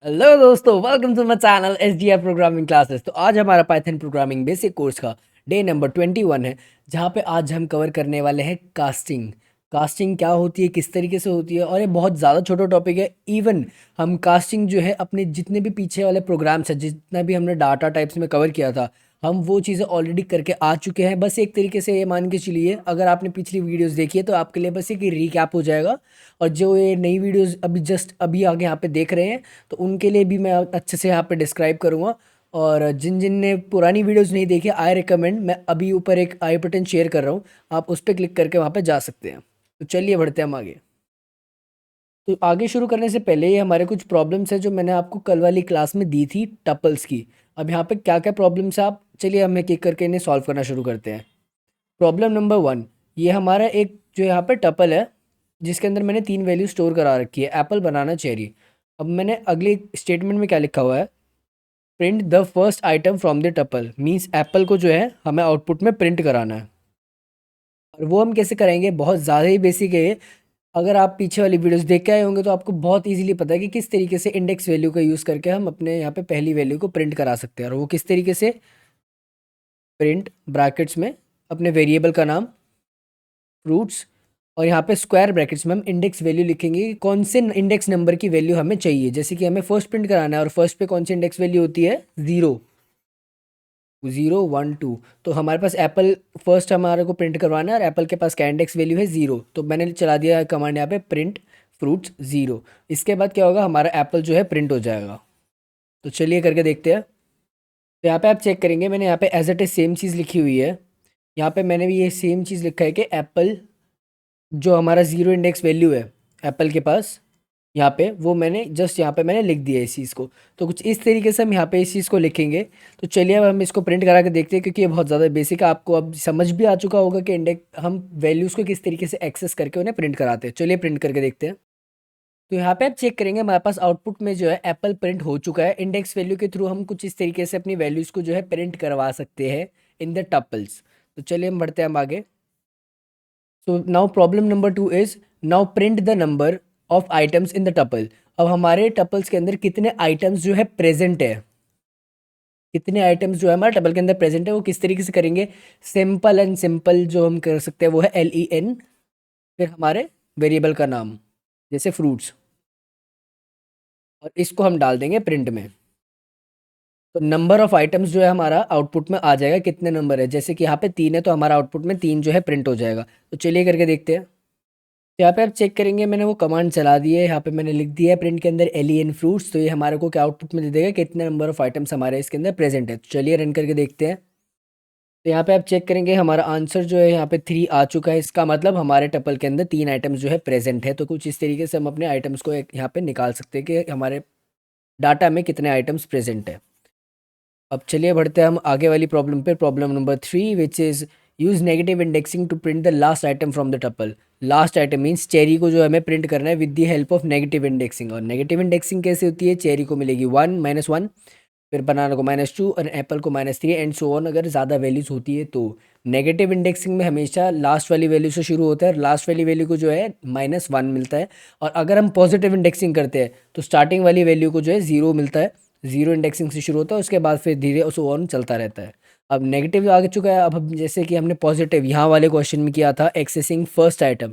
Hello दोस्तों, welcome to my channel SDR programming classes. तो आज हमारा पाइथन प्रोग्रामिंग बेसिक कोर्स का डे नंबर 21 है, जहाँ पे आज हम कवर करने वाले हैं कास्टिंग। कास्टिंग क्या होती है, किस तरीके से होती है, और ये बहुत ज़्यादा छोटा टॉपिक है। इवन हम कास्टिंग जो है अपने जितने भी पीछे वाले प्रोग्राम्स हैं, जितना भी हमने डाटा टाइप्स में कवर किया था, हम वो चीज़ें ऑलरेडी करके आ चुके हैं। बस एक तरीके से ये मान के चलिए, अगर आपने पिछली वीडियोज़ देखी है तो आपके लिए बस एक रिकैप हो जाएगा। और जो ये नई वीडियोज़ अभी जस्ट अभी आगे यहाँ पे देख रहे हैं, तो उनके लिए भी मैं अच्छे से यहाँ पे डिस्क्राइब करूँगा। और जिन जिन ने पुरानी वीडियोस नहीं देखी, आई रिकमेंड, मैं अभी ऊपर एक आई बटन शेयर कर रहा हूँ, आप उस पर क्लिक करके वहाँ पे जा सकते हैं। तो चलिए बढ़ते हैं हम आगे। तो आगे शुरू करने से पहले ये हमारे कुछ प्रॉब्लम्स हैं जो मैंने आपको कल वाली क्लास में दी थी टपल्स की। अब यहाँ पे क्या क्या प्रॉब्लम्स है, आप चलिए हम एक एक करके इन्हें सॉल्व करना शुरू करते हैं। प्रॉब्लम नंबर 1, ये हमारा एक जो यहाँ पे टपल है, जिसके अंदर मैंने 3 वैल्यू स्टोर करा रखी है, एप्पल, बनाना, चेरी। अब मैंने अगले स्टेटमेंट में क्या लिखा हुआ है, print the first item from the tuple, means Apple को जो है हमें आउटपुट में प्रिंट कराना है। और वो हम कैसे करेंगे, बहुत ज़्यादा ही बेसिक है ये। अगर आप पीछे वाली वीडियोस देख के आए होंगे तो आपको बहुत इजीली पता है कि किस तरीके से इंडेक्स वैल्यू का यूज़ करके हम अपने यहाँ पे पहली वैल्यू को प्रिंट करा सकते हैं। और वो किस तरीके से, प्रिंट ब्रैकेट्स में अपने वेरिएबल का नाम फ्रूट्स, और यहाँ पे स्क्वायर ब्रैकेट्स में हम इंडेक्स वैल्यू लिखेंगे कि कौन से इंडेक्स नंबर की वैल्यू हमें चाहिए। जैसे कि हमें फर्स्ट प्रिंट कराना है और फर्स्ट पे कौन सी इंडेक्स वैल्यू होती है, 0, 0, 1, 2। तो हमारे पास एप्पल फर्स्ट हमारे को प्रिंट करवाना है और एप्पल के पास क्या इंडेक्स वैल्यू है, 0। तो मैंने चला दिया कमांड यहाँ पे, प्रिंट फ्रूट्स 0। इसके बाद क्या होगा, हमारा एप्पल जो है प्रिंट हो जाएगा। तो चलिए करके देखते हैं। तो यहाँ पे आप चेक करेंगे, मैंने यहाँ पे एज इट इज सेम चीज़ लिखी हुई है। यहाँ पे मैंने भी ये सेम चीज़ लिखा है कि एप्पल जो हमारा 0 इंडेक्स वैल्यू है एप्पल के पास, यहाँ पे वो मैंने जस्ट यहाँ पे मैंने लिख दिया है इस चीज़ को। तो कुछ इस तरीके से हम यहाँ पे इस चीज़ को लिखेंगे। तो चलिए अब हम इसको प्रिंट करा के देखते हैं, क्योंकि ये बहुत ज़्यादा बेसिक है। आपको अब समझ भी आ चुका होगा कि इंडेक्स हम वैल्यूज़ को किस तरीके से एक्सेस करके उन्हें प्रिंट कराते हैं। चलिए प्रिंट करके देखते हैं। तो यहाँ पे आप चेक करेंगे, हमारे पास आउटपुट में जो है एप्पल प्रिंट हो चुका है। इंडेक्स वैल्यू के थ्रू हम कुछ इस तरीके से अपनी वैल्यूज़ को जो है प्रिंट करवा सकते हैं इन द टपल्स। तो चलिए हम बढ़ते हैं हम आगे। So now problem number 2 is, now print the number of items in the tuple. अब हमारे टपल्स के अंदर कितने आइटम्स जो है प्रेजेंट है, कितने आइटम्स जो है हमारे टपल के अंदर प्रेजेंट है, वो किस तरीके से करेंगे। सिंपल एंड सिंपल जो हम कर सकते हैं वो है LEN, फिर हमारे वेरिएबल का नाम जैसे फ्रूट्स, और इसको हम डाल देंगे प्रिंट में। तो नंबर ऑफ आइटम्स जो है हमारा आउटपुट में आ जाएगा, कितने नंबर है। जैसे कि यहाँ पे 3 है तो हमारा आउटपुट में 3 जो है प्रिंट हो जाएगा। तो चलिए करके देखते हैं। तो यहाँ पे आप चेक करेंगे, मैंने वो कमांड चला दी है, यहाँ पे मैंने लिख दिया है प्रिंट के अंदर LEN फ्रूट्स। तो ये हमारे को क्या आउटपुट में दे देगा, कितने नंबर ऑफ आइटम्स हमारे इसके अंदर प्रेजेंट है। तो चलिए रन करके देखते हैं। तो यहाँ पे आप चेक करेंगे, हमारा आंसर जो है यहाँ पे 3 आ चुका है। इसका मतलब हमारे टपल के अंदर 3 आइटम्स जो है प्रेजेंट है। तो कुछ इस तरीके से हम अपने आइटम्स को यहाँ पे निकाल सकते हैं कि हमारे डाटा में कितने आइटम्स प्रेजेंट है। अब चलिए बढ़ते हैं हम आगे वाली प्रॉब्लम पे, problem number 3, which is use negative indexing to print the last item from the tuple. Last item means cherry को जो हमें प्रिंट करना है with the help of negative indexing. और नेगेटिव इंडेक्सिंग कैसे होती है, चेरी को मिलेगी 1, -1, फिर बनाना को -2 और एप्पल को -3 एंड सो ऑन, अगर ज़्यादा वैल्यूज़ होती है तो। नेगेटिव इंडेक्सिंग में हमेशा लास्ट वाली वैल्यू से शुरू होता है और लास्ट वाली वैल्यू को जो है -1 मिलता है। और अगर हम पॉजिटिव इंडेक्सिंग करते हैं तो स्टार्टिंग वाली वैल्यू को जो है 0 मिलता है। 0 इंडेक्सिंग से शुरू होता है, उसके बाद फिर धीरे सो ऑन चलता रहता है। अब नेगेटिव आ चुका है, अब हम जैसे कि हमने पॉजिटिव यहाँ वाले क्वेश्चन में किया था, एक्सेसिंग फर्स्ट आइटम,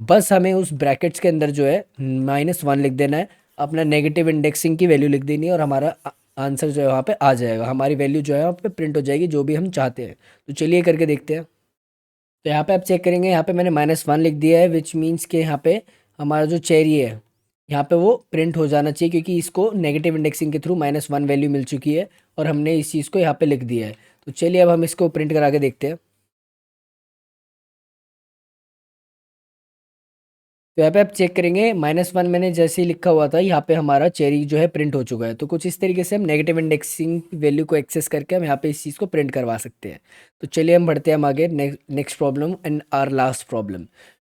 बस हमें उस ब्रैकेट्स के अंदर जो है -1 लिख देना है, अपना नेगेटिव इंडेक्सिंग की वैल्यू लिख देनी है, और हमारा आंसर जो है वहाँ पे आ जाएगा, हमारी वैल्यू जो है वहाँ पे प्रिंट हो जाएगी, जो भी हम चाहते हैं। तो चलिए करके देखते हैं। तो यहाँ पे आप चेक करेंगे, यहाँ पे मैंने -1 लिख दिया है, विच मीन्स के यहाँ पे हमारा जो चेरी है यहाँ पे वो प्रिंट हो जाना चाहिए, क्योंकि इसको नेगेटिव इंडेक्सिंग के थ्रू -1 वैल्यू मिल चुकी है और हमने इस चीज़ को यहाँ पे लिख दिया है। तो चलिए अब हम इसको प्रिंट करा के देखते हैं। तो यहाँ पे आप चेक करेंगे, -1 मैंने जैसे ही लिखा हुआ था, यहाँ पे हमारा चेरी जो है प्रिंट हो चुका है। तो कुछ इस तरीके से हम नेगेटिव इंडेक्सिंग वैल्यू को एक्सेस करके हम यहाँ पे इस चीज़ को प्रिंट करवा सकते हैं। तो चलिए हम बढ़ते हैं हम आगे, next problem and our last problem,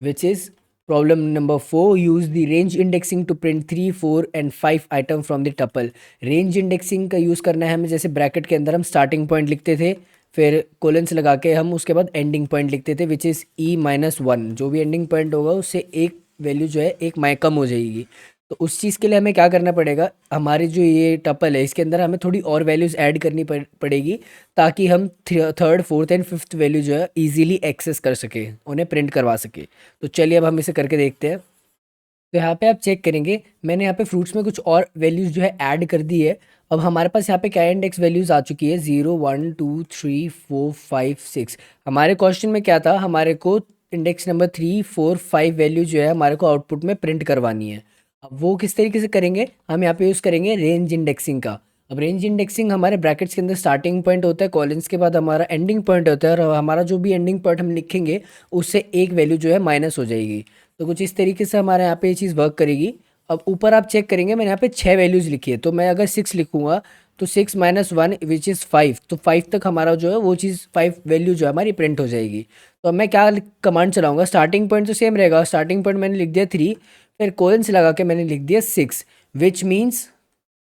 which is problem number 4, use the range indexing to print 3, 4 and 5 item from the tuple. Range indexing का यूज़ करना है हमें, जैसे ब्रैकेट के अंदर हम स्टार्टिंग पॉइंट लिखते थे, फिर कोलेंस लगा के हम उसके बाद एंडिंग पॉइंट लिखते थे, विच इज़ E-1। जो भी एंडिंग पॉइंट होगा उससे एक वैल्यू जो है एक कम हो जाएगी। तो उस चीज़ के लिए हमें क्या करना पड़ेगा, हमारी जो ये टपल है इसके अंदर हमें थोड़ी और वैल्यूज़ ऐड करनी पड़ेगी, ताकि हम third fourth and fifth value जो है इजीली एक्सेस कर सके, उन्हें प्रिंट करवा सके। तो चलिए अब हम इसे करके देखते हैं। तो यहाँ पे आप चेक करेंगे, मैंने यहाँ पे फ्रूट्स में कुछ और वैल्यूज़ जो है ऐड कर दी है। अब हमारे पास यहाँ पे क्या इंडेक्स वैल्यूज़ आ चुकी है, 0 1 2 3 4 5 6। हमारे क्वेश्चन में क्या था, हमारे को इंडेक्स नंबर 3 4 5 वैल्यू जो है हमारे को आउटपुट में प्रिंट करवानी है। अब वो किस तरीके से करेंगे, हम यहाँ पे यूज़ करेंगे रेंज इंडेक्सिंग का। अब रेंज इंडेक्सिंग हमारे ब्रैकेट्स के अंदर स्टार्टिंग पॉइंट होता है, कॉलन्स के बाद हमारा एंडिंग पॉइंट होता है, और हमारा जो भी एंडिंग पॉइंट हम लिखेंगे उससे एक वैल्यू जो है माइनस हो जाएगी। तो कुछ इस तरीके से हमारे यहाँ पे ये चीज़ वर्क करेगी। अब ऊपर आप चेक करेंगे, मैंने यहाँ पे 6 वैल्यूज़ लिखी है, तो मैं अगर 6 लिखूँगा तो 6 - 1 विच इज़ 5, तो 5 तक हमारा जो है वो चीज़ 5 वैल्यू जो है हमारी प्रिंट हो जाएगी। तो अब मैं क्या कमांड चलाऊँगा, स्टार्टिंग पॉइंट तो सेम रहेगा, स्टार्टिंग पॉइंट मैंने लिख दिया 3, फिर कोलन से लगा के मैंने लिख दिया 6, विच मीन्स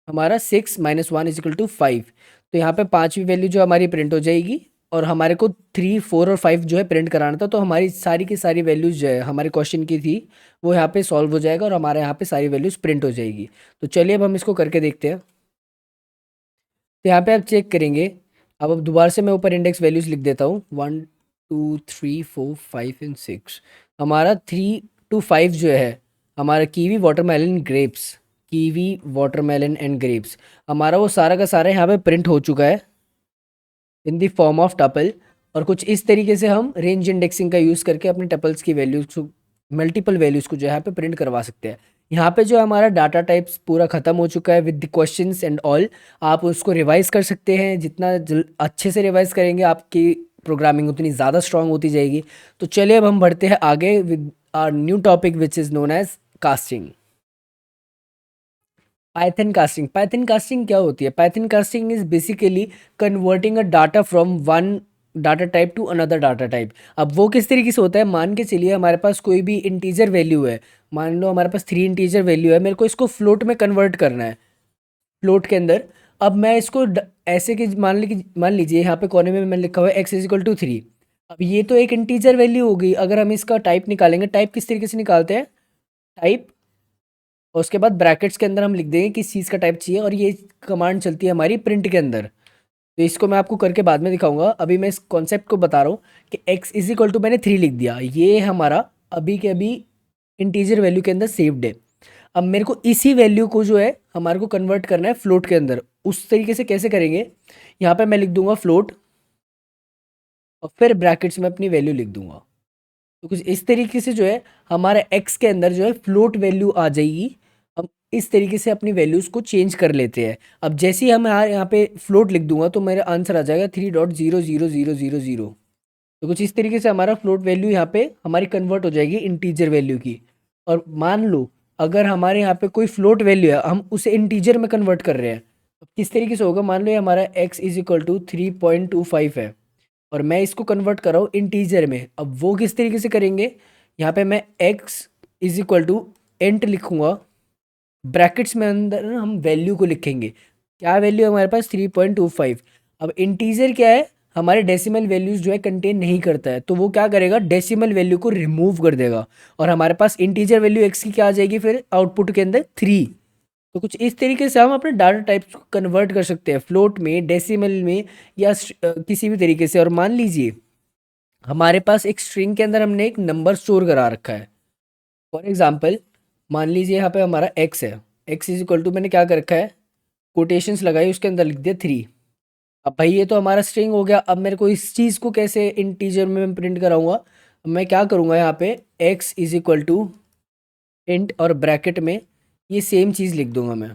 हमारा 6 - 1 = 5। तो यहाँ पे पाँचवीं वैल्यू जो हमारी प्रिंट हो जाएगी, और हमारे को 3 4 और 5 जो है प्रिंट कराना था, तो हमारी सारी की सारी वैल्यूज जो है हमारे क्वेश्चन की थी वो यहाँ पे सॉल्व हो जाएगा, और हमारे यहाँ पे सारी वैल्यूज प्रिंट हो जाएगी। तो चलिए अब हम इसको करके देखते हैं। तो यहाँ पे आप चेक करेंगे, अब दोबारा से मैं ऊपर इंडेक्स वैल्यूज लिख देता हूँ, 1 2 3 4 5 एंड 6। हमारा 3 to 5 जो है हमारा kiwi watermelon grapes, kiwi watermelon and grapes, हमारा वो सारा का सारा यहाँ पे प्रिंट हो चुका है in the form of tuple. और कुछ इस तरीके से हम रेंज इंडेक्सिंग का यूज़ करके अपने टपल्स की वैल्यूज को, मल्टीपल वैल्यूज़ को जो है यहाँ पे प्रिंट करवा सकते हैं। यहाँ पे जो हमारा डाटा टाइप्स पूरा ख़त्म हो चुका है with the questions and all. आप उसको रिवाइज कर सकते हैं, जितना अच्छे से रिवाइज करेंगे आपकी प्रोग्रामिंग उतनी ज़्यादा स्ट्रांग होती जाएगी। तो चलिए अब हम बढ़ते हैं आगे with our new topic which is known as casting. Python casting, Python casting क्या होती है, Python casting is basically converting a data from one data type to another data type. अब वो किस तरीके से होता है, मान के चलिए हमारे पास कोई भी इंटीजर वैल्यू है, मान लो हमारे पास 3 इंटीजर वैल्यू है, मेरे को इसको फ्लोट में कन्वर्ट करना है, फ्लोट के अंदर। अब मैं इसको ऐसे कि मान लीजिए यहाँ पे कोने में मैंने लिखा हुआ है x = 3। अब ये तो एक इंटीजर वैल्यू हो गई, अगर हम इसका टाइप निकालेंगे, टाइप किस तरीके से निकालते हैं, टाइप और उसके बाद ब्रैकेट्स के अंदर हम लिख देंगे किस चीज़ का टाइप चाहिए, और ये कमांड चलती है हमारी प्रिंट के अंदर। तो इसको मैं आपको करके बाद में दिखाऊंगा, अभी मैं इस कॉन्सेप्ट को बता रहा हूँ कि x मैंने 3 लिख दिया, ये हमारा अभी के अभी इंटीजर वैल्यू के अंदर सेव्ड है। अब मेरे को इसी वैल्यू को जो है हमारे को कन्वर्ट करना है फ्लोट के अंदर। उस तरीके से कैसे करेंगे, यहाँ पे मैं लिख दूंगा फ्लोट, और फिर ब्रैकेट्स में अपनी वैल्यू लिख दूंगा। तो कुछ इस तरीके से जो है हमारे एक्स के अंदर जो है फ्लोट वैल्यू आ जाएगी। हम इस तरीके से अपनी वैल्यूज़ को चेंज कर लेते हैं। अब जैसे ही हम यहाँ पे फ्लोट लिख दूंगा तो मेरा आंसर आ जाएगा 3.00000। तो कुछ इस तरीके से हमारा फ्लोट वैल्यू यहाँ पे हमारी कन्वर्ट हो जाएगी इंटीजर वैल्यू की। और मान लो अगर हमारे यहाँ पे कोई फ्लोट वैल्यू है, हम उसे इंटीजर में कन्वर्ट कर रहे हैं, तो किस तरीके से होगा, मान लो ये हमारा x = 3.25 है, और मैं इसको कन्वर्ट कर रहा हूँ इंटीजर में। अब वो किस तरीके से करेंगे, यहाँ पे मैं x = लिखूंगा, ब्रैकेट्स में अंदर ना हम वैल्यू को लिखेंगे, क्या वैल्यू है हमारे पास 3.25। अब इंटीजर क्या है, हमारे डेसिमल वैल्यूज जो है कंटेन नहीं करता है, तो वो क्या करेगा, डेसिमल वैल्यू को रिमूव कर देगा, और हमारे पास इंटीजर वैल्यू x की क्या आ जाएगी फिर आउटपुट के अंदर 3। तो कुछ इस तरीके से हम अपने डाटा टाइप्स को कन्वर्ट कर सकते हैं फ्लोट में, डेसिमल में, या किसी भी तरीके से। और मान लीजिए हमारे पास एक स्ट्रिंग के अंदर हमने एक नंबर स्टोर करा रखा है, फॉर एग्जांपल मान लीजिए यहाँ पे हमारा x है, x = मैंने क्या कर रखा है, कोटेशंस लगाई, उसके अंदर लिख दिया 3। अब भाई ये तो हमारा स्ट्रिंग हो गया, अब मेरे को इस चीज़ को कैसे इंटीजर में मैं प्रिंट कराऊंगा, मैं क्या करूँगा, यहाँ पे x = इंट और ब्रैकेट में ये सेम चीज़ लिख दूंगा मैं,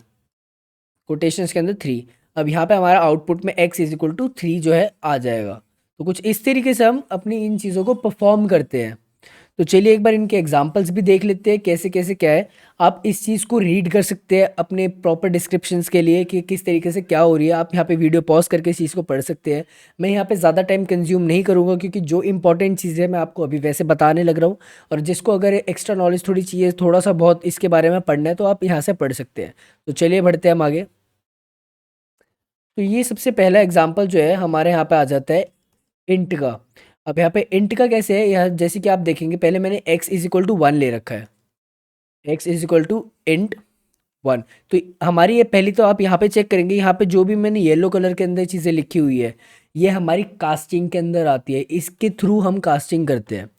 कोटेशंस के अंदर 3। अब यहाँ पे हमारा आउटपुट में x = 3 जो है आ जाएगा। तो कुछ इस तरीके से हम अपनी इन चीज़ों को परफॉर्म करते हैं। तो चलिए एक बार इनके एग्जांपल्स भी देख लेते हैं कैसे कैसे क्या है। आप इस चीज़ को रीड कर सकते हैं अपने प्रॉपर डिस्क्रिप्शंस के लिए कि किस तरीके से क्या हो रही है। आप यहाँ पे वीडियो पॉज करके इस चीज़ को पढ़ सकते हैं। मैं यहाँ पे ज़्यादा टाइम कंज्यूम नहीं करूँगा, क्योंकि जो इंपॉर्टेंट चीज़ें मैं आपको अभी वैसे बताने लग रहा हूँ, और जिसको अगर एक्स्ट्रा नॉलेज थोड़ी चाहिए, थोड़ा सा बहुत इसके बारे में पढ़ना है, तो आप यहाँ से पढ़ सकते हैं। तो चलिए बढ़ते हैं हम आगे। तो ये सबसे पहला एग्जाम्पल जो है हमारे यहाँ पे आ जाता है इंट का। अब यहाँ पे इंट का कैसे है, यहाँ जैसे कि आप देखेंगे, पहले मैंने x = 1 ले रखा है, x = इंट 1। तो हमारी ये पहली तो आप यहाँ पे चेक करेंगे, यहाँ पे जो भी मैंने येलो कलर के अंदर चीज़ें लिखी हुई है ये हमारी कास्टिंग के अंदर आती है, इसके थ्रू हम कास्टिंग करते हैं,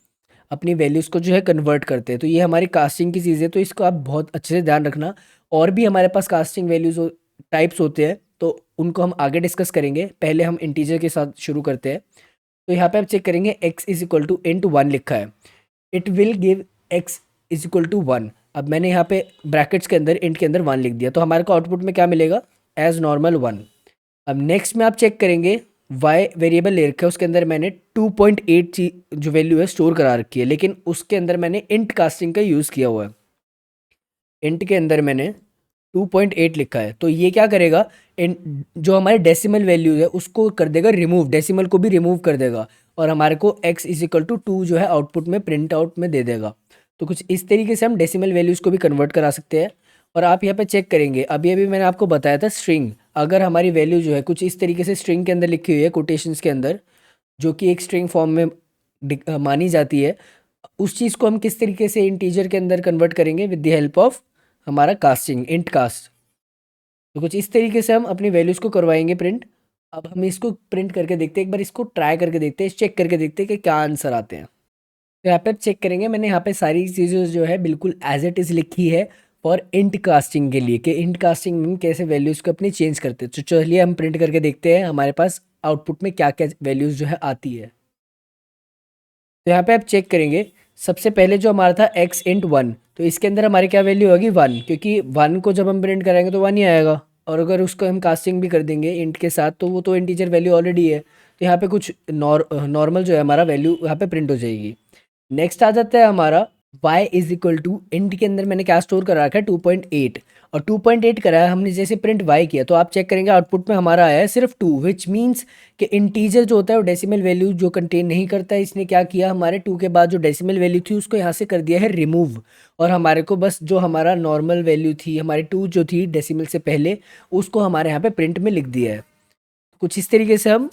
अपनी वैल्यूज़ को जो है कन्वर्ट करते हैं। तो ये हमारी कास्टिंग की चीज़ है, तो इसको आप बहुत अच्छे से ध्यान रखना। और भी हमारे पास कास्टिंग वैल्यूज़ टाइप्स होते हैं, तो उनको हम आगे डिस्कस करेंगे। पहले हम इंटीजर के साथ शुरू करते हैं। तो यहाँ पे आप चेक करेंगे x is equal to into 1 लिखा है, it will give x is equal to 1। अब मैंने यहाँ पे ब्रैकेट्स के अंदर इंट के अंदर 1 लिख दिया, तो हमारे को आउटपुट में क्या मिलेगा, एज नॉर्मल 1। अब नेक्स्ट में आप चेक करेंगे y वेरिएबल ले रखा है, उसके अंदर मैंने 2.8 जो वैल्यू है स्टोर करा रखी है, लेकिन उसके अंदर मैंने इंट कास्टिंग का यूज़ किया हुआ है। इंट के अंदर मैंने 2.8 लिखा है, तो ये क्या करेगा, जो हमारे डेसिमल वैल्यू है उसको कर देगा रिमूव, डेसिमल को भी रिमूव कर देगा, और हमारे को x इज इक्वल टू 2 जो है आउटपुट में प्रिंट आउट में दे देगा। तो कुछ इस तरीके से हम डेसिमल वैल्यूज़ को भी कन्वर्ट करा सकते हैं। और आप यहाँ पे चेक करेंगे, अभी अभी मैंने आपको बताया था स्ट्रिंग, अगर हमारी वैल्यू जो है कुछ इस तरीके से स्ट्रिंग के अंदर लिखी हुई है कोटेशंस के अंदर, जो कि एक स्ट्रिंग फॉर्म में मानी जाती है, उस चीज़ को हम किस तरीके से इंटीजर के अंदर कन्वर्ट करेंगे, विद द हेल्प ऑफ हमारा कास्टिंग, इंट कास्ट। तो कुछ इस तरीके से हम अपनी वैल्यूज़ को करवाएंगे प्रिंट। अब हम इसको प्रिंट करके देखते हैं, एक बार इसको ट्राई करके देखते हैं, चेक करके देखते हैं कि क्या आंसर आते हैं। तो यहाँ पे आप चेक करेंगे, मैंने यहाँ पे सारी चीज़ें जो है बिल्कुल एज इट इज़ लिखी है फॉर इंट कास्टिंग के लिए, कि इंट कास्टिंग में हम कैसे वैल्यूज़ को अपनी चेंज करते हैं। तो चलिए हम प्रिंट करके देखते हैं हमारे पास आउटपुट में क्या क्या वैल्यूज़ जो है आती है। तो यहाँ पे आप चेक करेंगे, सबसे पहले जो हमारा था एक्स इंट 1, तो इसके अंदर हमारी क्या वैल्यू होगी 1, क्योंकि 1 को जब हम प्रिंट करेंगे तो 1 ही आएगा। और अगर उसको हम कास्टिंग भी कर देंगे इंट के साथ, तो वो तो इंटीजर वैल्यू ऑलरेडी है, तो यहाँ पे कुछ नॉर्मल जो है हमारा वैल्यू यहाँ पे प्रिंट हो जाएगी। नेक्स्ट आ जाता है हमारा y is equal to int के अंदर मैंने क्या स्टोर करा रखा है 2.8, और 2.8 करा है हमने, जैसे प्रिंट y किया तो आप चेक करेंगे आउटपुट में हमारा आया है सिर्फ 2, विच मीन्स कि इंटीजर जो होता है वो डेसिमल वैल्यू जो कंटेन नहीं करता है, इसने क्या किया, हमारे 2 के बाद जो डेसिमल वैल्यू थी उसको यहाँ से कर दिया है रिमूव, और हमारे को बस जो हमारा नॉर्मल वैल्यू थी, हमारी 2 जो थी डेसिमल से पहले, उसको हमारे यहाँ पे प्रिंट में लिख दिया है। कुछ इस तरीके से हम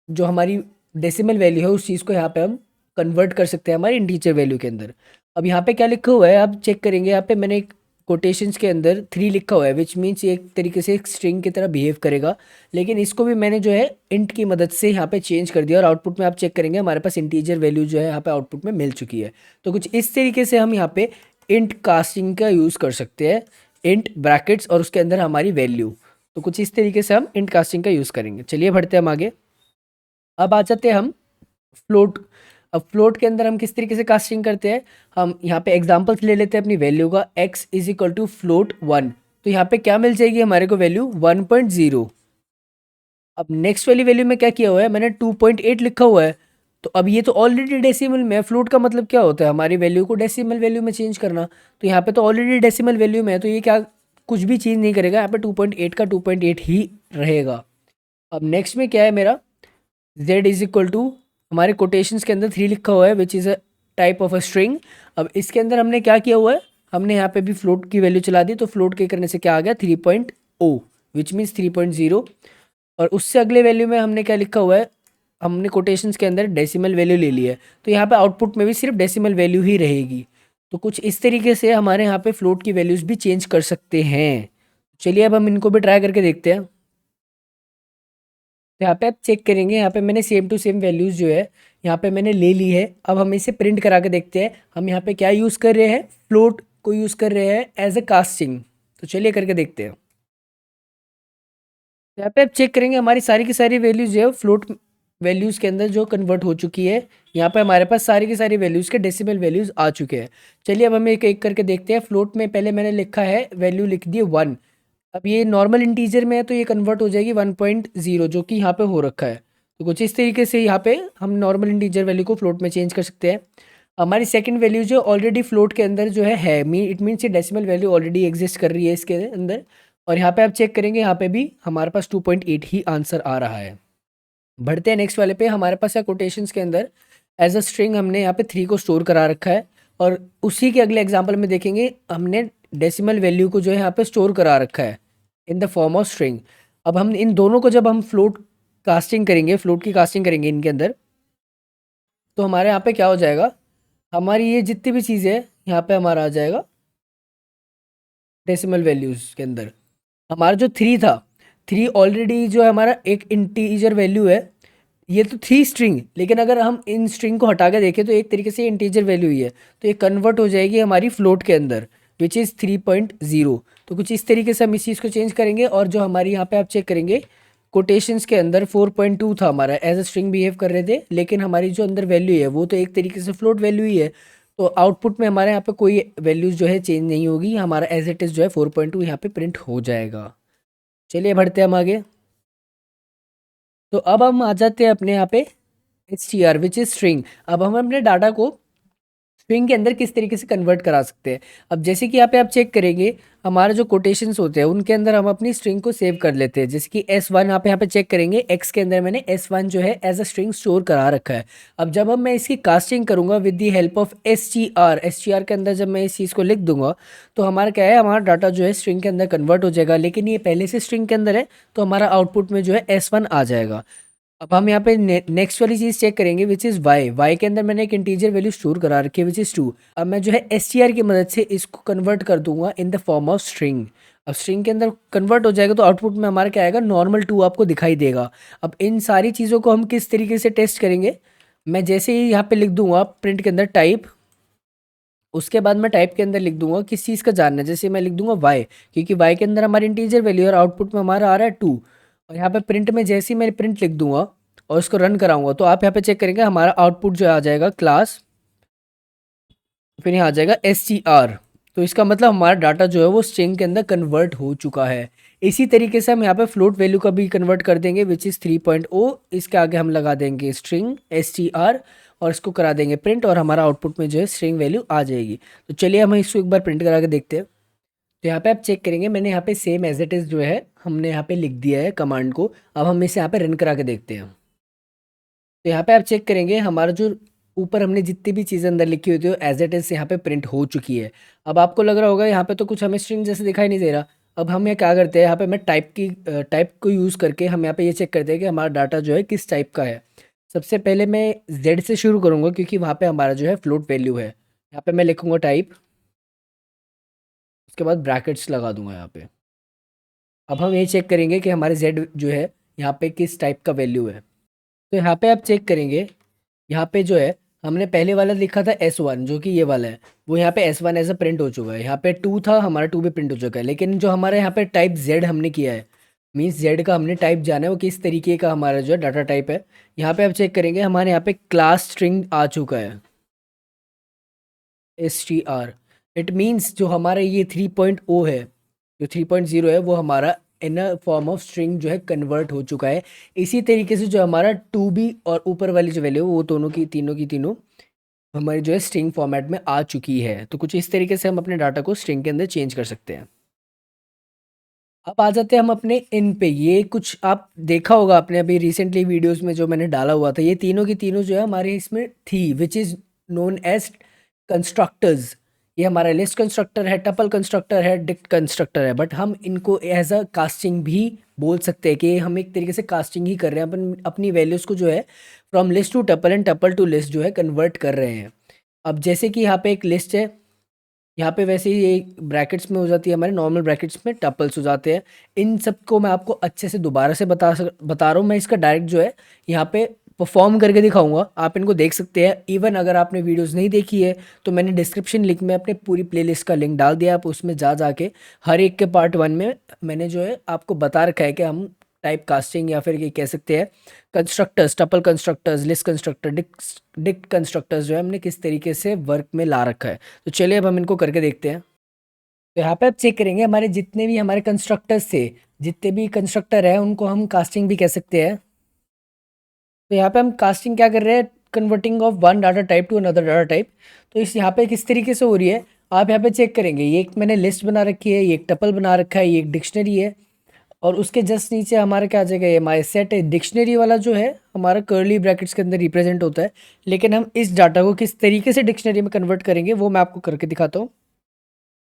जो हमारी डेसिमल वैल्यू है उस चीज़ को यहाँ पे हम कन्वर्ट कर सकते हैं हमारे इंटीजर वैल्यू के अंदर। अब यहाँ पे क्या लिखा हुआ है आप चेक करेंगे, यहाँ पे मैंने एक कोटेशंस के अंदर 3 लिखा हुआ है, विच मीन्स ये एक तरीके से एक स्ट्रिंग की तरह बिहेव करेगा, लेकिन इसको भी मैंने जो है इंट की मदद से यहाँ पे चेंज कर दिया, और आउटपुट में आप चेक करेंगे हमारे पास इंटीजर वैल्यू जो है यहाँ पे आउटपुट में मिल चुकी है। तो कुछ इस तरीके से हम यहाँ पे इंट कास्टिंग का यूज़ कर सकते हैं, इंट ब्रैकेट्स और उसके अंदर हमारी वैल्यू। तो कुछ इस तरीके से हम इंट कास्टिंग का यूज़ करेंगे। चलिए बढ़ते हैं हम आगे। अब आ जाते हैं हम फ्लोट। अब फ्लोट के अंदर हम किस तरीके से कास्टिंग करते हैं, हम यहाँ पे एग्जांपल्स ले लेते हैं अपनी वैल्यू का, x is equal to float 1, तो यहाँ पे क्या मिल जाएगी हमारे को वैल्यू 1.0। अब नेक्स्ट वाली वैल्यू में क्या किया हुआ है, मैंने 2.8 लिखा हुआ है, तो अब ये तो ऑलरेडी डेसिमल में है। फ्लोट का मतलब क्या होता है, हमारी वैल्यू को डेसिमल वैल्यू में चेंज करना, तो यहाँ पे तो ऑलरेडी डेसिमल वैल्यू में है, तो ये क्या कुछ भी चेंज नहीं करेगा, यहाँ पे 2.8 का 2.8 ही रहेगा। अब नेक्स्ट में क्या है मेरा, z इज इक्वल टू हमारे कोटेशंस के अंदर 3 लिखा हुआ है, which is a type of a string. अब इसके अंदर हमने क्या किया हुआ है, हमने यहाँ पे भी फ्लोट की वैल्यू चला दी, तो फ्लोट के करने से क्या आ गया 3.0, विच मीन्स 3.0। और उससे अगले वैल्यू में हमने क्या लिखा हुआ है, हमने कोटेशंस के अंदर डेसिमल वैल्यू ले ली है, तो यहाँ पे आउटपुट में भी सिर्फ डेसिमल वैल्यू ही रहेगी। तो कुछ इस तरीके से हमारे यहाँ पे फ्लोट की वैल्यूज़ भी चेंज कर सकते हैं। चलिए अब हम इनको भी ट्राई करके देखते हैं। तो यहाँ पे आप चेक करेंगे, यहाँ पे मैंने सेम टू सेम वैल्यूज़ जो है यहाँ पे मैंने ले ली है। अब हम इसे प्रिंट करा के देखते हैं, हम यहाँ पे क्या यूज़ कर रहे हैं, फ्लोट को यूज़ कर रहे हैं एज अ कास्टिंग। तो चलिए करके देखते हैं। यहाँ पे आप चेक करेंगे हमारी सारी की सारी वैल्यूज़ जो है फ्लोट वैल्यूज़ के अंदर जो कन्वर्ट हो चुकी है, यहाँ पे हमारे पास सारी की सारी वैल्यूज़ के डेसिमल वैल्यूज़ आ चुके हैं। चलिए अब हम एक एक करके देखते हैं। फ्लोट में पहले मैंने लिखा है, वैल्यू लिख दी 1। अब ये नॉर्मल इंटीजर में है तो ये कन्वर्ट हो जाएगी 1.0, जो कि यहाँ पे हो रखा है। तो कुछ इस तरीके से यहाँ पे हम नॉर्मल इंटीजर वैल्यू को फ्लोट में चेंज कर सकते हैं। हमारी सेकंड वैल्यू जो ऑलरेडी फ्लोट के अंदर जो है इट मीन्स ये डेसिमल वैल्यू ऑलरेडी एग्जिस्ट कर रही है इसके अंदर। और यहाँ पे आप चेक करेंगे, यहाँ पे भी हमारे पास 2.8 ही आंसर आ रहा है। बढ़ते हैं नेक्स्ट वाले पे। हमारे पास या कोटेशंस के अंदर एज अ स्ट्रिंग हमने यहाँ पे 3 को स्टोर करा रखा है, और उसी के अगले एग्जाम्पल में देखेंगे हमने डेसिमल वैल्यू को जो है यहाँ पे स्टोर करा रखा है in the form of string. अब हम इन दोनों को जब हम फ्लोट कास्टिंग करेंगे, फ्लोट की कास्टिंग करेंगे इनके अंदर, तो हमारे यहाँ पे क्या हो जाएगा, हमारी ये जितनी भी चीज़ें यहाँ पे हमारा आ जाएगा डेसिमल वैल्यूज़ के अंदर हमारा जो 3 था, 3 ऑलरेडी जो है हमारा एक इंटीजर वैल्यू है। ये तो थी स्ट्रिंग, लेकिन अगर हम इन स्ट्रिंग को हटा के देखें तो एक तरीके से इंटीजर वैल्यू ही है, तो ये कन्वर्ट हो जाएगी हमारी फ्लोट के अंदर, विच इज़ 3.0। तो कुछ इस तरीके से हम इस चीज़ को चेंज करेंगे। और जो हमारी यहाँ पे आप चेक करेंगे कोटेशंस के अंदर 4.2 था हमारा, एज अ स्ट्रिंग बिहेव कर रहे थे, लेकिन हमारी जो अंदर वैल्यू है वो तो एक तरीके से फ्लोट वैल्यू ही है। तो आउटपुट में हमारे यहाँ पे कोई वैल्यूज़ जो है चेंज नहीं होगी, हमारा एज इट इज़ जो है 4.2 यहाँ पे प्रिंट हो जाएगा। चलिए बढ़ते हैं हम आगे। तो अब हम आ जाते हैं अपने यहाँ पे str विच इज़ स्ट्रिंग। अब हम अपने डाटा को स्ट्रिंग के अंदर किस तरीके से कन्वर्ट करा सकते हैं। अब जैसे कि यहाँ पे आप चेक करेंगे हमारे जो कोटेशंस होते हैं उनके अंदर हम अपनी स्ट्रिंग को सेव कर लेते हैं। जैसे कि S1 आप यहाँ पे चेक करेंगे, x के अंदर मैंने S1 जो है एज अ स्ट्रिंग स्टोर करा रखा है। अब जब मैं इसकी कास्टिंग करूँगा with the help of str के अंदर जब मैं इस चीज़ को लिख दूंगा तो हमारा क्या है, हमारा डाटा जो है स्ट्रिंग के अंदर कन्वर्ट हो जाएगा। लेकिन ये पहले से स्ट्रिंग के अंदर है तो हमारा आउटपुट में जो है S1 आ जाएगा। अब हम यहाँ पे नेक्स्ट वाली चीज़ चेक करेंगे विच इज़ वाई के अंदर मैंने एक इंटीजर वैल्यू स्टोर करा रखी है विच इज़ 2। अब मैं जो है str की मदद से इसको कन्वर्ट कर दूंगा in the form of string. अब स्ट्रिंग के अंदर कन्वर्ट हो जाएगा तो आउटपुट में हमारा क्या आएगा, नॉर्मल 2 आपको दिखाई देगा। अब इन सारी चीज़ों को हम किस तरीके से टेस्ट करेंगे, मैं जैसे ही यहाँ पे लिख दूंगा प्रिंट के अंदर टाइप, उसके बाद मैं टाइप के अंदर लिख दूंगा किस चीज़ का जानना है। जैसे मैं लिख दूंगा वाई, क्योंकि वाई के अंदर हमारी इंटीजर वैल्यू और आउटपुट में हमारा आ रहा है 2। और यहाँ पे प्रिंट में जैसे ही मैं प्रिंट लिख दूंगा और इसको रन कराऊंगा तो आप यहाँ पे चेक करेंगे हमारा आउटपुट जो आ जाएगा क्लास, फिर यहाँ आ जाएगा str। तो इसका मतलब हमारा डाटा जो है वो स्ट्रिंग के अंदर कन्वर्ट हो चुका है। इसी तरीके से हम यहाँ पे फ्लोट वैल्यू का भी कन्वर्ट कर देंगे विच इज़ 3.0। इसके आगे हम लगा देंगे स्ट्रिंग str और इसको करा देंगे प्रिंट और हमारा आउटपुट में जो है स्ट्रिंग वैल्यू आ जाएगी। तो चलिए हम इसको एक बार प्रिंट करा के देखते हैं। तो यहाँ पे आप चेक करेंगे मैंने यहाँ पे सेम एज इट इज़ जो है हमने यहाँ पे लिख दिया है कमांड को। अब हम इसे यहाँ पे रन करा के देखते हैं। तो यहाँ पे आप चेक करेंगे हमारा जो ऊपर हमने जितनी भी चीज़ें अंदर लिखी हुई थी वो एज इट इज़ यहाँ पे प्रिंट हो चुकी है। अब आपको लग रहा होगा यहाँ पे तो कुछ हमें स्ट्रिंग जैसे दिखाई नहीं दे रहा। अब हम ये क्या करते हैं, यहाँ पे मैं टाइप को यूज़ करके हम यहाँ पे ये चेक करते हैं कि हमारा डाटा जो है किस टाइप का है। सबसे पहले मैं जेड से शुरू करूँगा क्योंकि वहाँ पे हमारा जो है फ्लोट वैल्यू है। यहाँ पे मैं लिखूँगा टाइप, उसके बाद ब्रैकेट्स लगा दूंगा यहाँ पे। अब हम ये चेक करेंगे कि हमारे जेड जो है यहाँ पे किस टाइप का वैल्यू है। तो यहाँ पे आप चेक करेंगे यहाँ पे जो है हमने पहले वाला लिखा था S1 जो कि ये वाला है, वो यहाँ पे S1 ऐसा प्रिंट हो चुका है। यहाँ पे 2 था, हमारा 2 भी प्रिंट हो चुका है। लेकिन जो हमारे यहाँ पे टाइप Z हमने किया है, मीन्स Z का हमने टाइप जाना है वो किस तरीके का हमारा जो है डाटा टाइप है। यहाँ पे आप चेक करेंगे हमारे यहाँ पे क्लास स्ट्रिंग आ चुका है str। इट मीन्स जो हमारा ये 3.0 है, जो 3.0 है वो हमारा इन अ फॉर्म ऑफ स्ट्रिंग जो है कन्वर्ट हो चुका है। इसी तरीके से जो हमारा 2b और ऊपर वाली जो वैल्यू है वो दोनों की तीनों हमारी जो है स्ट्रिंग फॉर्मेट में आ चुकी है। तो कुछ इस तरीके से हम अपने डाटा को स्ट्रिंग के अंदर चेंज कर सकते हैं। अब आ जाते हैं हम अपने इन पे। ये कुछ आप देखा होगा आपने अभी रिसेंटली वीडियोस में जो मैंने डाला हुआ था, ये तीनों की तीनों जो है हमारे इसमें थी which is known as constructors. ये हमारा लिस्ट कंस्ट्रक्टर है, टपल कंस्ट्रक्टर है, डिक्ट कंस्ट्रक्टर है। बट हम इनको एज अ कास्टिंग भी बोल सकते हैं कि हम एक तरीके से कास्टिंग ही कर रहे हैं, अपन अपनी वैल्यूज़ को जो है from list to tuple and tuple to list जो है कन्वर्ट कर रहे हैं। अब जैसे कि यहाँ पे एक लिस्ट है, यहाँ पे वैसे ही ये ब्रैकेट्स में हो जाती है, हमारे नॉर्मल ब्रैकेट्स में टपल्स हो जाते हैं। इन सब को मैं आपको अच्छे से दोबारा से बता रहा हूँ। मैं इसका डायरेक्ट जो है यहाँ पे परफॉर्म करके दिखाऊंगा, आप इनको देख सकते हैं। इवन अगर आपने वीडियोस नहीं देखी है तो मैंने डिस्क्रिप्शन लिंक में अपने पूरी प्लेलिस्ट का लिंक डाल दिया, आप उसमें जाके हर एक के पार्ट 1 में मैंने जो है आपको बता रखा है कि हम टाइप कास्टिंग या फिर ये कह सकते हैं constructors, tuple constructors, list constructor, dict constructors जो है हमने किस तरीके से वर्क में ला रखा है। तो चलिए अब हम इनको करके देखते हैं। तो यहाँ पे आप चेक करेंगे हमारे जितने भी हमारे कंस्ट्रक्टर्स थे, जितने भी कंस्ट्रक्टर है उनको हम कास्टिंग भी कह सकते हैं। तो यहाँ पे हम कास्टिंग क्या कर रहे हैं, converting of one data type to another data type. तो इस यहाँ पे किस तरीके से हो रही है आप यहाँ पे चेक करेंगे। ये एक मैंने लिस्ट बना रखी है, ये एक टपल बना रखा है, ये एक डिक्शनरी है और उसके जस्ट नीचे हमारा क्या आ जाएगा, ये हमारे सेट है। डिक्शनरी वाला जो है हमारा कर्ली ब्रैकेट्स के अंदर रिप्रेजेंट होता है। लेकिन हम इस डाटा को किस तरीके से डिक्शनरी में कन्वर्ट करेंगे वो मैं आपको करके दिखाता हूँ।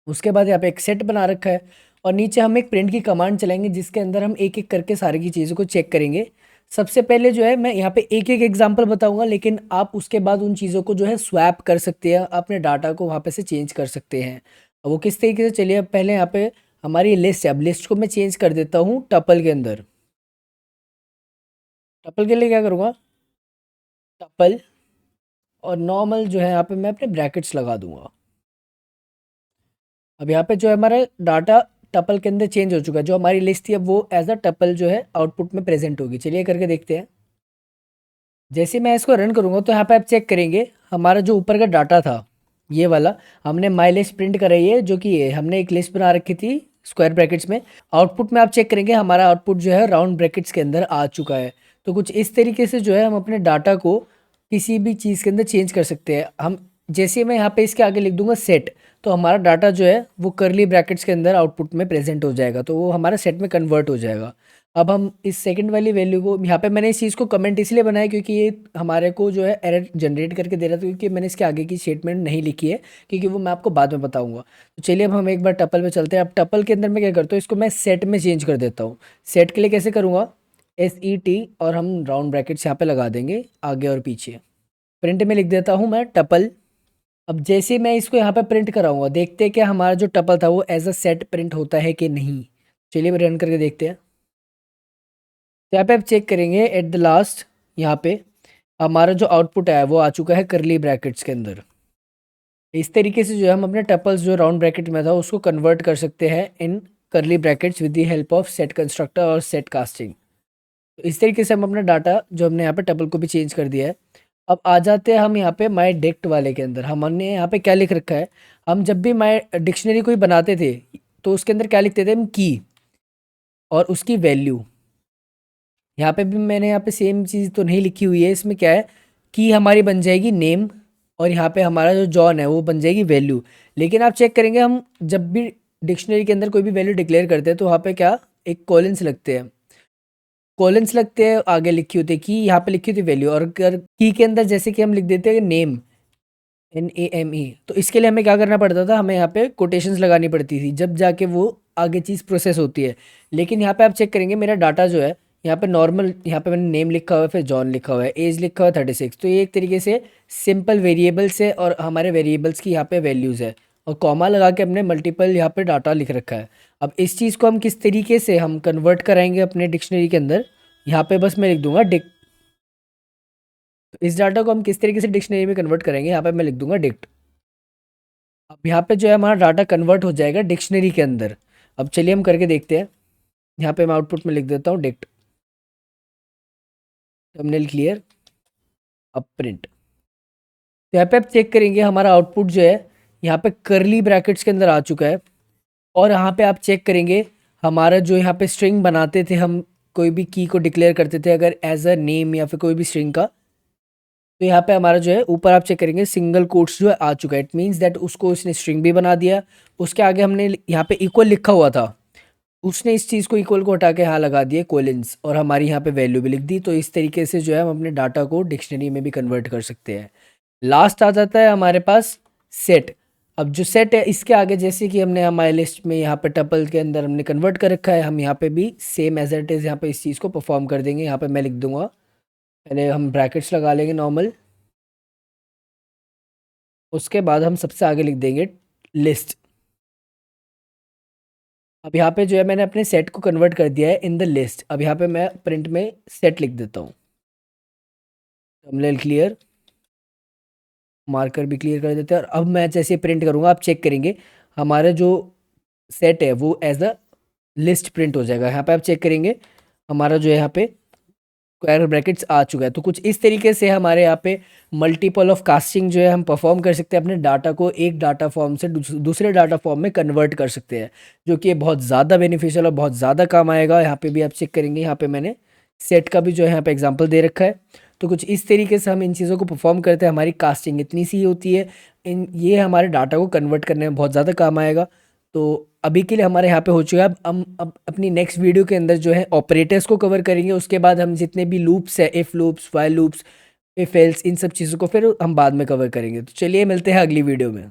उसके बाद यहाँ पे एक सेट बना रखा है और नीचे हम एक प्रिंट की कमांड चलाएंगे जिसके अंदर हम एक एक करके सारी की चीज़ों को चेक करेंगे। सबसे पहले जो है मैं यहाँ पे एक एक एग्जांपल बताऊंगा, लेकिन आप उसके बाद उन चीज़ों को जो है स्वैप कर सकते हैं, अपने डाटा को वहाँ पे से चेंज कर सकते हैं। अब वो किस तरीके से, चलिए अब पहले यहाँ पे हमारी लिस्ट है, अब लिस्ट को मैं चेंज कर देता हूँ टपल के अंदर। टपल के लिए क्या करूँगा, टपल, और नॉर्मल जो है यहाँ पे मैं अपने ब्रैकेट्स लगा दूंगा। अब यहाँ पे जो है हमारा डाटा टपल के अंदर चेंज हो चुका है, जो हमारी लिस्ट थी अब वो एज अ टपल जो है आउटपुट में प्रेजेंट होगी। चलिए करके देखते हैं। जैसे मैं इसको रन करूँगा तो यहाँ पे आप चेक करेंगे हमारा जो ऊपर का डाटा था ये वाला, हमने माई लिस्ट प्रिंट कराई है, जो कि ये हमने एक लिस्ट बना रखी थी स्क्वायर ब्रैकेट्स में। आउटपुट में आप चेक करेंगे हमारा आउटपुट जो है राउंड ब्रैकेट्स के अंदर आ चुका है। तो कुछ इस तरीके से जो है हम अपने डाटा को किसी भी चीज़ के अंदर चेंज कर सकते हैं। हम जैसे मैं यहाँ पे इसके आगे लिख दूंगा सेट, तो हमारा डाटा जो है वो करली ब्रैकेट्स के अंदर आउटपुट में प्रेजेंट हो जाएगा, तो वो हमारा सेट में कन्वर्ट हो जाएगा। अब हम इस सेकंड वाली वैल्यू को यहाँ पे, मैंने इस चीज़ को कमेंट इसलिए बनाया क्योंकि ये हमारे को जो है एरर जनरेट करके दे रहा था, क्योंकि मैंने इसके आगे की स्टेटमेंट नहीं लिखी है, क्योंकि वो मैं आपको बाद में बताऊंगा। तो चलिए अब हम एक बार टपल पे चलते हैं। अब टपल के अंदर मैं क्या करता हूँ, इसको मैं सेट में चेंज कर देता हूँ। सेट के लिए कैसे करूँगा, SET, और हम राउंड ब्रैकेट्स यहाँ पे लगा देंगे आगे और पीछे। प्रिंट में लिख देता हूँ मैं टपल। अब जैसे मैं इसको यहाँ पे प्रिंट कराऊंगा, देखते हैं कि हमारा जो टपल था वो एज अ सेट प्रिंट होता है कि नहीं। चलिए रन करके देखते हैं। तो यहाँ पे आप चेक करेंगे एट द लास्ट, यहाँ पे हमारा जो आउटपुट है वो आ चुका है करली ब्रैकेट्स के अंदर। इस तरीके से जो है हम अपने टपल्स जो राउंड ब्रैकेट में था उसको कन्वर्ट कर सकते हैं in curly brackets with the help of set constructor और सेट कास्टिंग। तो इस तरीके से हम अपना डाटा जो हमने यहाँ पे टपल को भी चेंज कर दिया है। अब आ जाते हैं हम यहाँ पे माई डिक्ट वाले के अंदर। हमने यहाँ पे क्या लिख रखा है, हम जब भी माई डिक्शनरी कोई बनाते थे तो उसके अंदर क्या लिखते थे हम, की और उसकी वैल्यू। यहाँ पे भी मैंने यहाँ पे सेम चीज़ तो नहीं लिखी हुई है, इसमें क्या है कि हमारी बन जाएगी नेम, और यहाँ पे हमारा जो जॉन है वो बन जाएगी वैल्यू। लेकिन आप चेक करेंगे हम जब भी डिक्शनरी के अंदर कोई भी वैल्यू डिक्लेयर करते हैं तो वहाँ पे क्या एक कॉलन्स लगते हैं, कॉलन्स लगते हैं, आगे लिखी होती है की, यहाँ पे लिखी होती है वैल्यू, और अगर की के अंदर जैसे कि हम लिख देते हैं नेम, NAME, तो इसके लिए हमें क्या करना पड़ता था, हमें यहाँ पे कोटेशंस लगानी पड़ती थी जब जाके वो आगे चीज़ प्रोसेस होती है। लेकिन यहाँ पे आप चेक करेंगे मेरा डाटा जो है यहाँ पे नॉर्मल, यहाँ पे मैंने नेम लिखा हुआ है, फिर जॉन लिखा हुआ है, एज लिखा हुआ है 36। तो ये एक तरीके से सिंपल वेरिएबल्स है और हमारे वेरिएबल्स की यहाँ पे वैल्यूज़ है, और कॉमा लगा के हमने मल्टीपल यहाँ पे डाटा लिख रखा है। अब इस चीज़ को हम किस तरीके से हम कन्वर्ट कराएंगे अपने डिक्शनरी के अंदर, यहाँ पे बस मैं लिख दूंगा तो इस डाटा को हम किस तरीके से डिक्शनरी में कन्वर्ट करेंगे, यहाँ पे मैं लिख दूंगा डिक्ट। अब यहाँ पे जो है हमारा डाटा कन्वर्ट हो जाएगा डिक्शनरी के अंदर। अब चलिए हम करके देखते हैं। यहाँ पे मैं आउटपुट में लिख देता हूँ डिक्ट, थंबनेल क्लियर, अब प्रिंट। तो यहाँ पे आप चेक करेंगे हमारा आउटपुट जो है यहाँ पे करली ब्रैकेट्स के अंदर आ चुका है। और यहाँ पे आप चेक करेंगे हमारा जो यहाँ पे स्ट्रिंग बनाते थे हम, कोई भी की को डिक्लेयर करते थे अगर एज अ नेम या फिर कोई भी स्ट्रिंग का, तो यहाँ पे हमारा जो है ऊपर आप चेक करेंगे सिंगल कोट्स जो है आ चुका है। इट मीन्स दैट उसको उसने स्ट्रिंग भी बना दिया। उसके आगे हमने यहाँ पे इक्वल लिखा हुआ था, उसने इस चीज़ को इक्वल को हटा के यहाँ लगा दिए कोलिन्स, और हमारी यहाँ पे वैल्यू भी लिख दी। तो इस तरीके से जो है हम अपने डाटा को डिक्शनरी में भी कन्वर्ट कर सकते हैं। लास्ट आ जाता है हमारे पास सेट। अब जो सेट है इसके आगे जैसे कि हमने हमारे लिस्ट में यहाँ पे टपल के अंदर हमने कन्वर्ट कर रखा है, हम यहाँ पे भी सेम एज इट इज़ यहाँ पे इस चीज़ को परफॉर्म कर देंगे। यहाँ पे मैं लिख दूंगा, पहले हम ब्रैकेट्स लगा लेंगे नॉर्मल, उसके बाद हम सबसे आगे लिख देंगे लिस्ट। अब यहाँ पे जो है मैंने अपने सेट को कन्वर्ट कर दिया है इन द लिस्ट। अब यहाँ पे मैं प्रिंट में सेट लिख देता हूँ, थंबनेल क्लियर, मार्कर भी क्लियर कर देते हैं। और अब मैं जैसे प्रिंट करूँगा आप चेक करेंगे हमारा जो सेट है वो एज अ लिस्ट प्रिंट हो जाएगा। यहाँ पे आप चेक करेंगे हमारा जो है यहाँ पे स्क्वायर ब्रैकेट्स आ चुका है। तो कुछ इस तरीके से हमारे यहाँ पे मल्टीपल ऑफ कास्टिंग जो है हम परफॉर्म कर सकते हैं, अपने डाटा को एक डाटा फॉर्म से दूसरे डाटा फॉर्म में कन्वर्ट कर सकते हैं, जो कि बहुत ज़्यादा बेनिफिशियल और बहुत ज़्यादा काम आएगा। यहाँ पे भी आप चेक करेंगे, यहाँ पे मैंने सेट का भी जो है यहाँ पे एग्जाम्पल दे रखा है। तो कुछ इस तरीके से हम इन चीज़ों को परफॉर्म करते हैं। हमारी कास्टिंग इतनी सी होती है, इन ये हमारे डाटा को कन्वर्ट करने में बहुत ज़्यादा काम आएगा। तो अभी के लिए हमारे यहाँ पे हो चुका है। अब हम अपनी नेक्स्ट वीडियो के अंदर जो है ऑपरेटर्स को कवर करेंगे। उसके बाद हम जितने भी लूप्स है, if loops, while loops, if else, इन सब चीज़ों को फिर हम बाद में कवर करेंगे। तो चलिए मिलते हैं अगली वीडियो में।